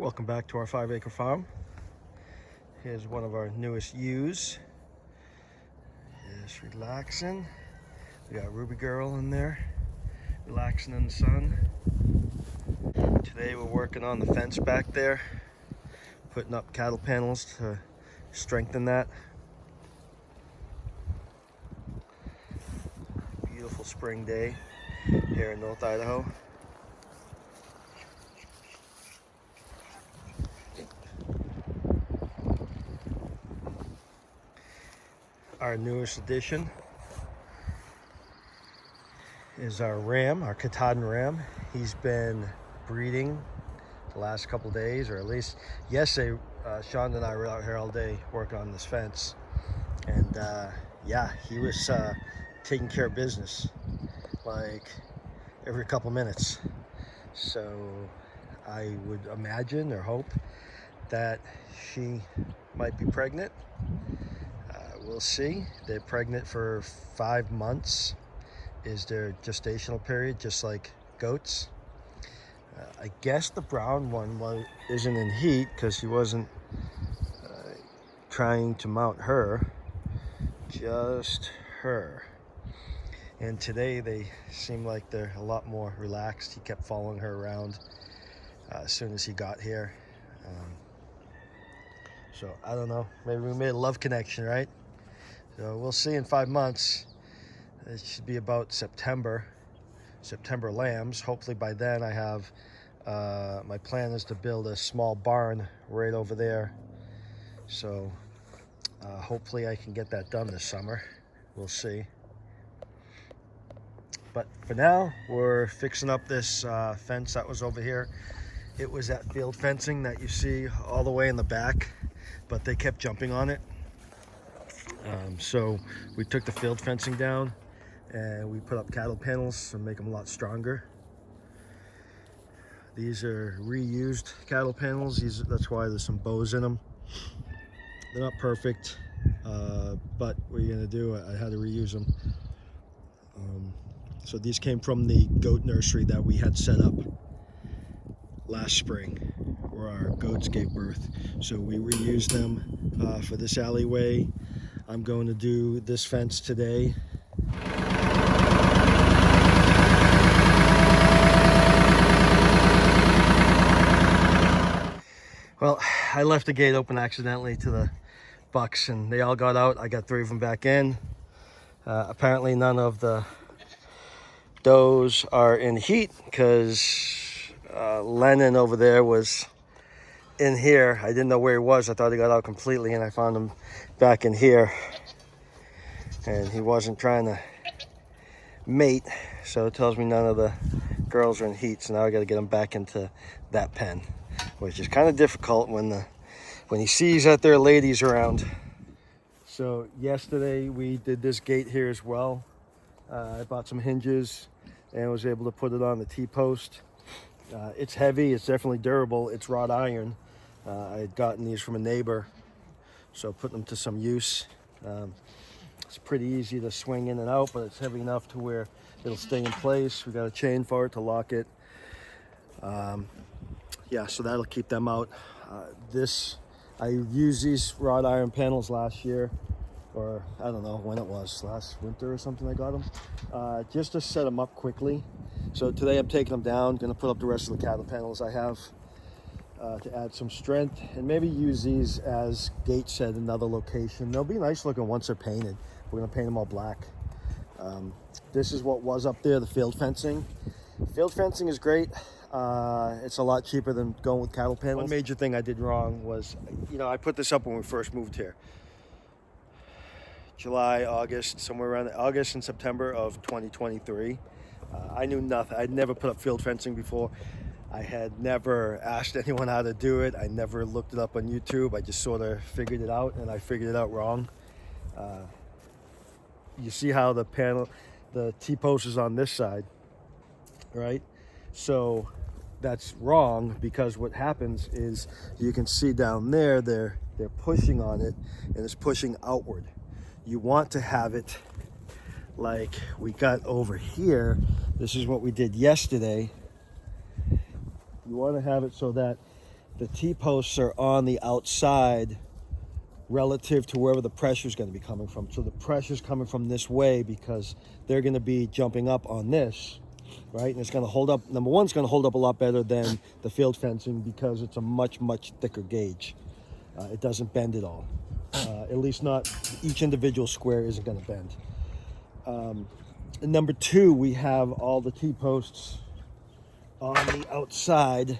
Welcome back to our 5-acre farm. Here's one of our newest ewes. Just relaxing. We got Ruby Girl in there, relaxing in the sun. Today we're working on the fence back there, putting up cattle panels to strengthen that. Beautiful spring day here in North Idaho. Our newest addition is our ram, our Katahdin ram. He's been breeding the last couple days, or at least yesterday. Sean and I were out here all day working on this fence, and yeah, he was taking care of business like every couple minutes. So I would imagine or hope that she might be pregnant. We'll see. They're pregnant for 5 months is their gestational period, just like goats. I guess the brown one isn't in heat because he wasn't trying to mount her, just her. And today they seem like they're a lot more relaxed. He kept following her around as soon as he got here. So I don't know, maybe we made a love connection, right? So we'll see in 5 months. It should be about September lambs. Hopefully by then I have, my plan is to build a small barn right over there. So hopefully I can get that done this summer. We'll see. But for now, we're fixing up this fence that was over here. It was that field fencing that you see all the way in the back, but they kept jumping on it. So we took the field fencing down and we put up cattle panels to make them a lot stronger. These are reused cattle panels. That's why there's some bows in them. They're not perfect, but what are you gonna do? I had to reuse them. So these came from the goat nursery that we had set up last spring, where our goats gave birth. So we reused them for this alleyway. I'm going to do this fence today. Well, I left the gate open accidentally to the bucks and they all got out. I got 3 of them back in. Apparently none of the does are in heat because Lennon over there was in here. I didn't know where he was. I thought he got out completely and I found him back in here. And he wasn't trying to mate. So it tells me none of the girls are in heat. So now I got to get him back into that pen, which is kind of difficult when he sees that there are ladies around. So yesterday we did this gate here as well. I bought some hinges and was able to put it on the T-post. It's heavy, it's definitely durable, it's wrought iron. I had gotten these from a neighbor, so put them to some use. It's pretty easy to swing in and out, but it's heavy enough to where it'll stay in place. We got a chain for it to lock it. Yeah, so that'll keep them out. I used these wrought iron panels last year, or I don't know when it was, last winter or something I got them, just to set them up quickly. So today I'm taking them down, gonna put up the rest of the cattle panels I have to add some strength, and maybe use these as gates at another location. They'll be nice looking once they're painted. We're gonna paint them all black. This is what was up there, the field fencing. Field fencing is great. It's a lot cheaper than going with cattle panels. One major thing I did wrong was, I put this up when we first moved here. July, August, somewhere around August and September of 2023. I knew nothing. I'd never put up field fencing before. I had never asked anyone how to do it. I never looked it up on YouTube. I just sort of figured it out, and I figured it out wrong. You see how the T-post is on this side, right? So that's wrong, because what happens is you can see down there, they're pushing on it and it's pushing outward. You want to have it like we got over here. This is what we did yesterday. You want to have it so that the T-posts are on the outside relative to wherever the pressure is going to be coming from. So the pressure is coming from this way because they're going to be jumping up on this, right? And it's going to hold up. Number one, it's going to hold up a lot better than the field fencing because it's a much, much thicker gauge. It doesn't bend at all. At least not each individual square isn't going to bend. And number two, we have all the T-posts on the outside,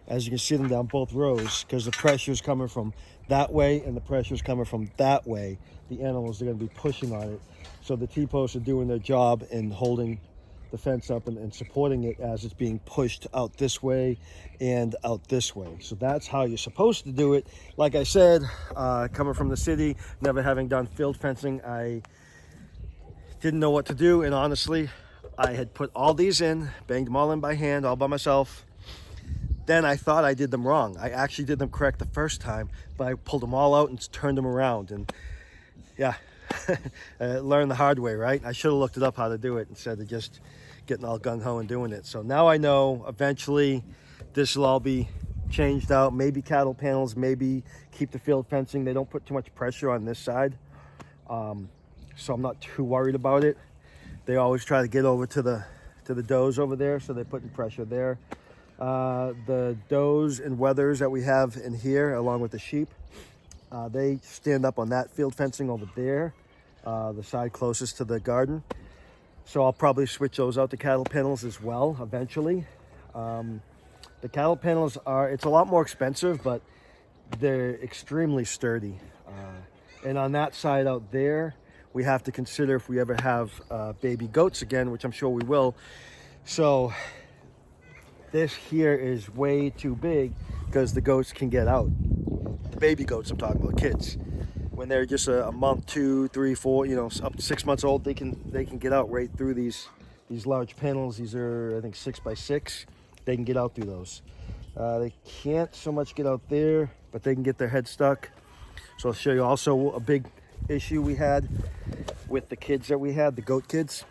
as you can see them down both rows, because the pressure is coming from that way and the pressure is coming from that way. The animals are going to be pushing on it. So the T-posts are doing their job in holding the fence up and supporting it as it's being pushed out this way and out this way. So that's how you're supposed to do it. Like I said, coming from the city, never having done field fencing, I didn't know what to do. And honestly, I had put all these in, banged them all in by hand, all by myself. Then I thought I did them wrong. I actually did them correct the first time, but I pulled them all out and turned them around. And yeah, learned the hard way, right? I should have looked it up how to do it instead of just getting all gung-ho and doing it. So now I know eventually this will all be changed out. Maybe cattle panels, maybe keep the field fencing. They don't put too much pressure on this side. So I'm not too worried about it. They always try to get over to the does over there, so they're putting pressure there. The does and wethers that we have in here, along with the sheep, they stand up on that field fencing over there, the side closest to the garden. So I'll probably switch those out to cattle panels as well eventually. The cattle panels it's a lot more expensive, but they're extremely sturdy. And on that side out there, we have to consider if we ever have baby goats again, which I'm sure we will. So this here is way too big because the goats can get out. The baby goats I'm talking about, kids. When they're just a month, 2, 3, 4, up to 6 months old, they can get out right through these large panels. These are, I think, 6 by 6. They can get out through those. They can't so much get out there, but they can get their head stuck. So I'll show you also a big issue we had with the kids that we had, the goat kids,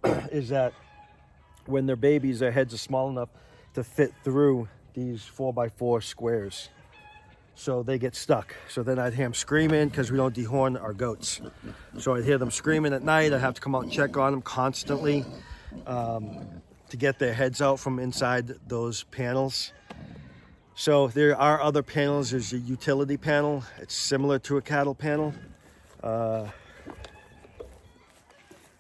is that when they're babies, their heads are small enough to fit through these 4x4 squares. So they get stuck. So then I'd hear them screaming because we don't dehorn our goats. So I'd hear them screaming at night. I have to come out and check on them constantly to get their heads out from inside those panels. So there are other panels. There's a utility panel. It's similar to a cattle panel.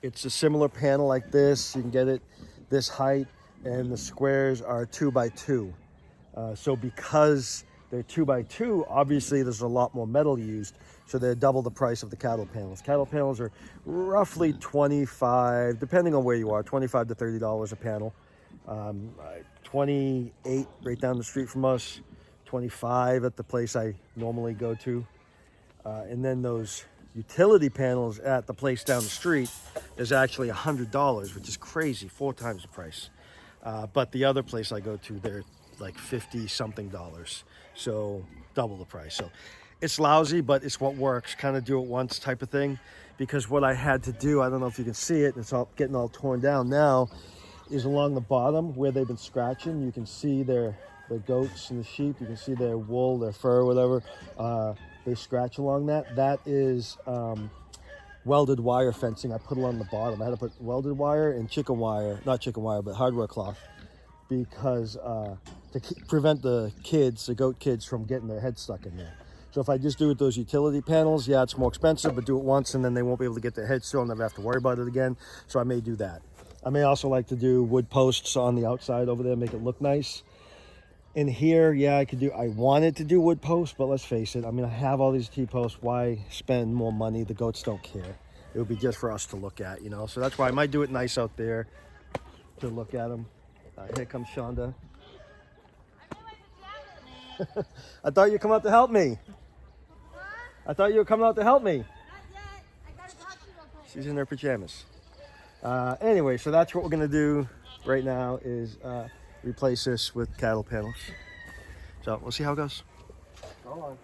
It's a similar panel like this. You can get it this height, and the squares are 2x2. So because they're 2x2, obviously there's a lot more metal used, so they're double the price of the cattle panels. Cattle panels are roughly $25, depending on where you are, $25 to $30 a panel. 28 right down the street from us, 25 at the place I normally go to. And then those utility panels at the place down the street is actually $100, which is crazy, 4 times the price. But the other place I go to, they're like 50 something dollars, so double the price. So it's lousy, but it's what works, kind of do it once type of thing. Because what I had to do, I don't know if you can see it, it's all getting all torn down now, is along the bottom where they've been scratching. You can see the goats and the sheep, you can see their wool, their fur, whatever. They scratch along that. That is welded wire fencing I put along the bottom. I had to put welded wire and chicken wire, not chicken wire, but hardware cloth, because to prevent the goat kids from getting their head stuck in there. So if I just do it with those utility panels, yeah, it's more expensive, but do it once and then they won't be able to get their heads through. I'll never have to worry about it again. So I may do that. I may also like to do wood posts on the outside over there, make it look nice. In here, yeah, I wanted to do wood posts, but let's face it, I mean, I have all these T-posts. Why spend more money? The goats don't care. It would be just for us to look at, So that's why I might do it nice out there to look at them. Here comes Shonda. I thought you'd come out to help me. What? I thought you were coming out to help me. Not yet. I gotta talk to you real quick. She's in her pajamas. Anyway, so that's what we're gonna do right now is replace this with cattle panels. So we'll see how it goes. Hold on.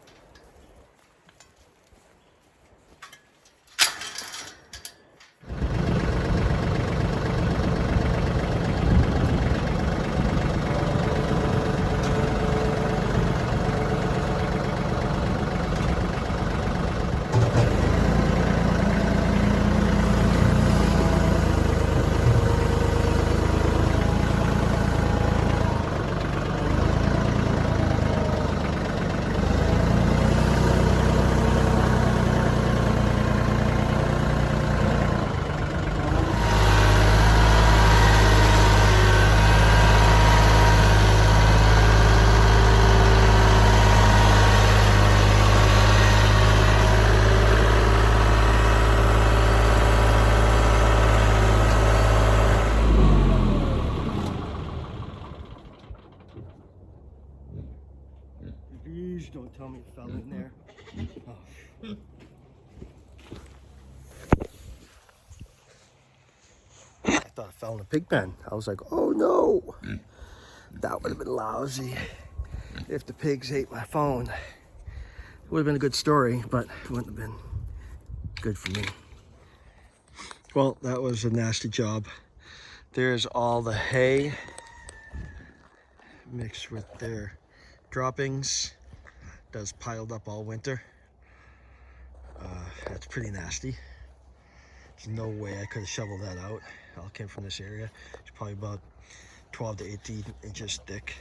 told me it fell in there. Oh. I thought it fell in the pig pen. I was like, oh no. That would have been lousy if the pigs ate my phone. It would have been a good story, but it wouldn't have been good for me. Well, that was a nasty job. There's all the hay mixed with their droppings. That's piled up all winter. That's pretty nasty. There's no way I could have shoveled that out. It all came from this area. It's probably about 12 to 18 inches thick.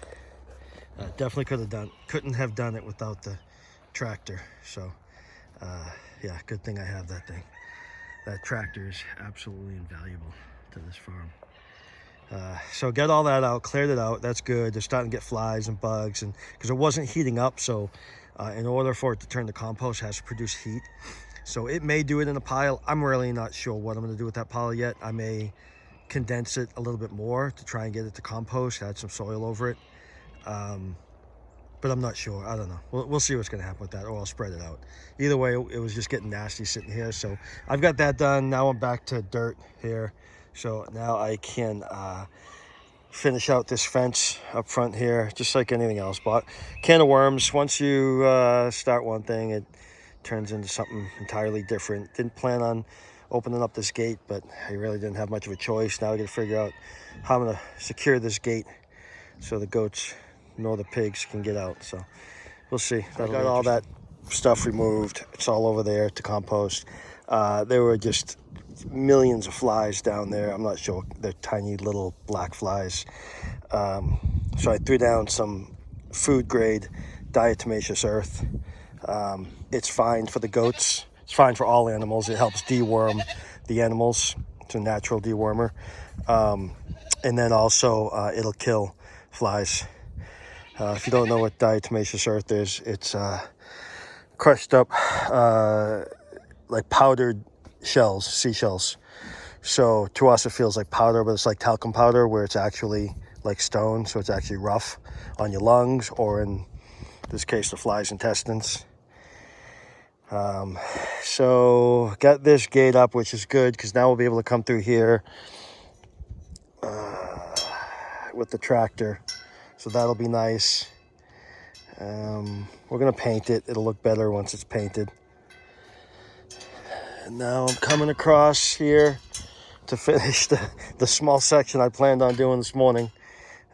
Definitely couldn't have done it without the tractor. So yeah, good thing I have that thing. That tractor is absolutely invaluable to this farm. So get all that out, cleared it out. That's good. They're starting to get flies and bugs, and because it wasn't heating up, so in order for it to turn to compost, it has to produce heat. So it may do it in a pile. I'm really not sure what I'm going to do with that pile yet. I may condense it a little bit more to try and get it to compost, add some soil over it. But I'm not sure. I don't know. We'll see what's going to happen with that, or I'll spread it out. Either way, it was just getting nasty sitting here. So I've got that done. Now I'm back to dirt here. So now I can finish out this fence up front here, just like anything else. But can of worms, once you start one thing, it turns into something entirely different. Didn't plan on opening up this gate, but I really didn't have much of a choice. Now I got to figure out how I'm going to secure this gate so the goats nor the pigs can get out. So we'll see. I got all that stuff removed. It's all over there to compost. There were just millions of flies down there. I'm not sure. They're tiny little black flies. So I threw down some food grade diatomaceous earth. It's fine for the goats. It's fine for all animals. It helps deworm the animals. It's a natural dewormer. And then also it'll kill flies. If you don't know what diatomaceous earth is, it's crushed up like powdered shells, seashells. So to us it feels like powder, but it's like talcum powder, where it's actually like stone, so it's actually rough on your lungs, or in this case the fly's intestines. So got this gate up, which is good because now we'll be able to come through here with the tractor, so that'll be nice. We're gonna paint it. It'll look better once it's painted. And now I'm coming across here to finish the small section I planned on doing this morning.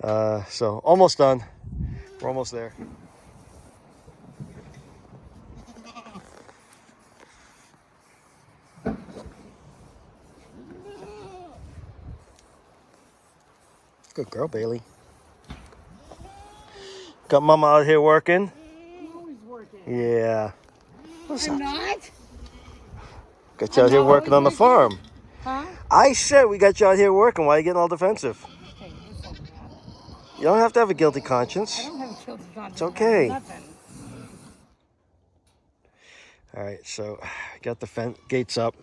So almost done. We're almost there. Good girl, Bailey. Got Mama out here working. I'm always working. Yeah. I'm not? Got you out here working on the farm. Huh? I said we got you out here working. Why are you getting all defensive? Okay, just like that. You don't have to have a guilty conscience. I don't have a guilty conscience. It's okay. Nothing. All right, so got the gates up.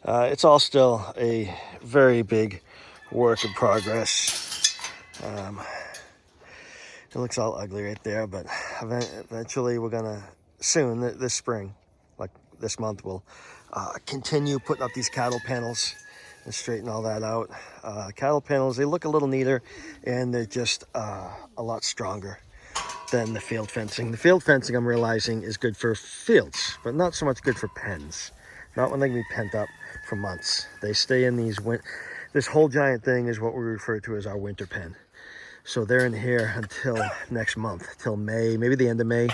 It's all still a very big work in progress. It looks all ugly right there, but eventually we're gonna soon, this spring, like this month, we'll continue putting up these cattle panels and straighten all that out. Cattle panels, they look a little neater, and they're just a lot stronger than the field fencing. The field fencing, I'm realizing, is good for fields, but not so much good for pens. Not when they can be pent up for months. They stay in these this whole giant thing is what we refer to as our winter pen. So they're in here until next month, till May, maybe the end of May.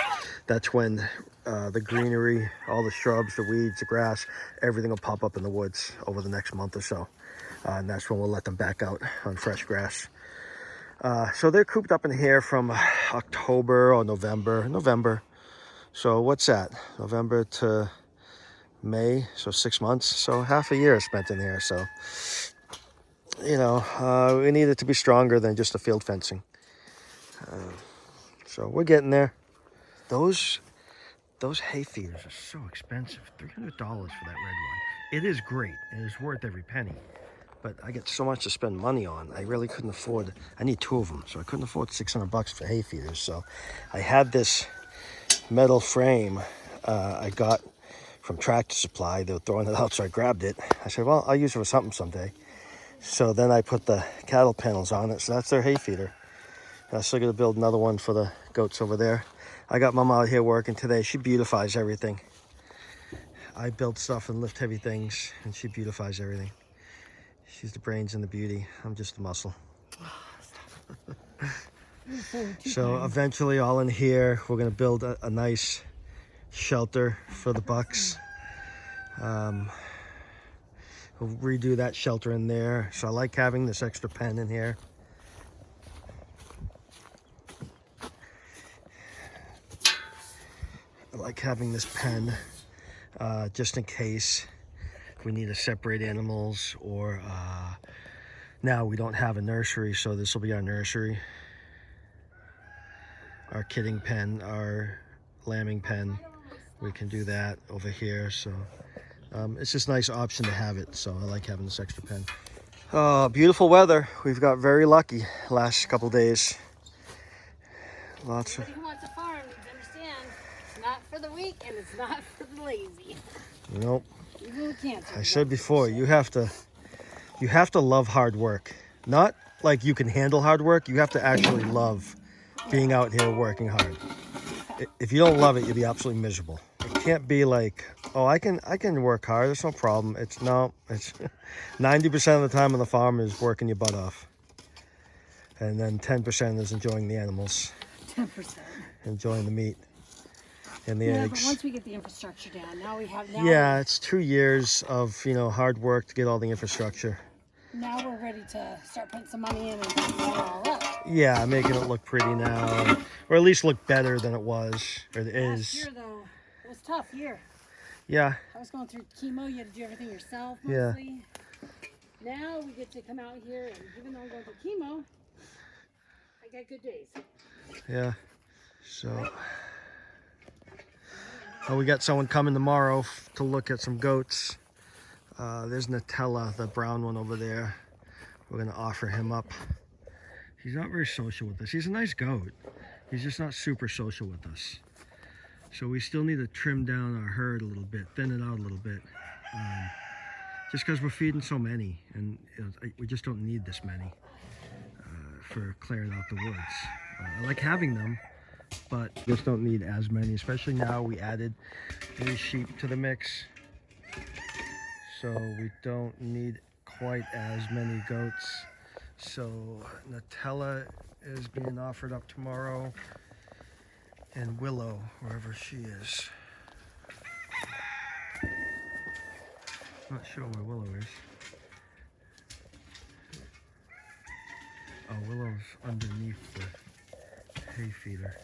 That's when the greenery, all the shrubs, the weeds, the grass, everything will pop up in the woods over the next month or so. And that's when we'll let them back out on fresh grass. So they're cooped up in here from October or November. So what's that? November to May, so 6 months. So half a year spent in here. So, you know, we need it to be stronger than just the field fencing. So we're getting there. Those hay feeders are so expensive. $300 for that red one. It is great. It is worth every penny. But I get so much to spend money on. I really couldn't afford. I need 2 of them, so I couldn't afford $600 for hay feeders. So I had this metal frame I got from Tractor Supply. They were throwing it out, so I grabbed it. I said, well, I'll use it for something someday. So then I put the cattle panels on it. So that's their hay feeder. I'm still going to build another one for the goats over there. I got Mom out here working today. She beautifies everything. I build stuff and lift heavy things, and she beautifies everything. She's the brains and the beauty. I'm just the muscle. So eventually, all in here, we're going to build a nice shelter for the bucks. We'll redo that shelter in there. So I like having this extra pen in here. I like having this pen just in case we need to separate animals, or now we don't have a nursery, so this will be our nursery. Our kidding pen, our lambing pen, we can do that over here. So it's just a nice option to have it. So I like having this extra pen. Beautiful weather. We've got very lucky last couple days. Lots of. Anybody who wants a farm needs to understand it's not for the weak and it's not for the lazy. Nope. Even with cancer. I said before, you have to love hard work. Not like you can handle hard work. You have to actually love being out here working hard. If you don't love it, you'll be absolutely miserable. It can't be like, oh, I can work hard. There's no problem. It's 90% of the time on the farm is working your butt off, and then 10% is enjoying the animals, 10%. enjoying the meat and the Yeah, eggs. but once we get the infrastructure down, now we have. Yeah, it's 2 years of hard work to get all the infrastructure. Now we're ready to start putting some money in and clean it all up. Yeah, making it look pretty now, or at least look better than it was, or it Last is. year though, it was a tough year. Yeah, I was going through chemo. You had to do everything yourself Yeah. mostly. Now we get to come out here, and even though I'm going through chemo, I got good days. yeah. So, we got someone coming tomorrow to look at some goats. There's Nutella, the brown one over there. We're gonna offer him up. He's not very social with us. He's a nice goat. He's just not super social with us. So we still need to trim down our herd a little bit, thin it out a little bit. Just because we're feeding so many, and we just don't need this many for clearing out the woods. I like having them, but just don't need as many, especially now we added 3 sheep to the mix. So we don't need quite as many goats. So Nutella is being offered up tomorrow, and Willow, wherever she is. Not sure where Willow is. Oh, Willow's underneath the hay feeder.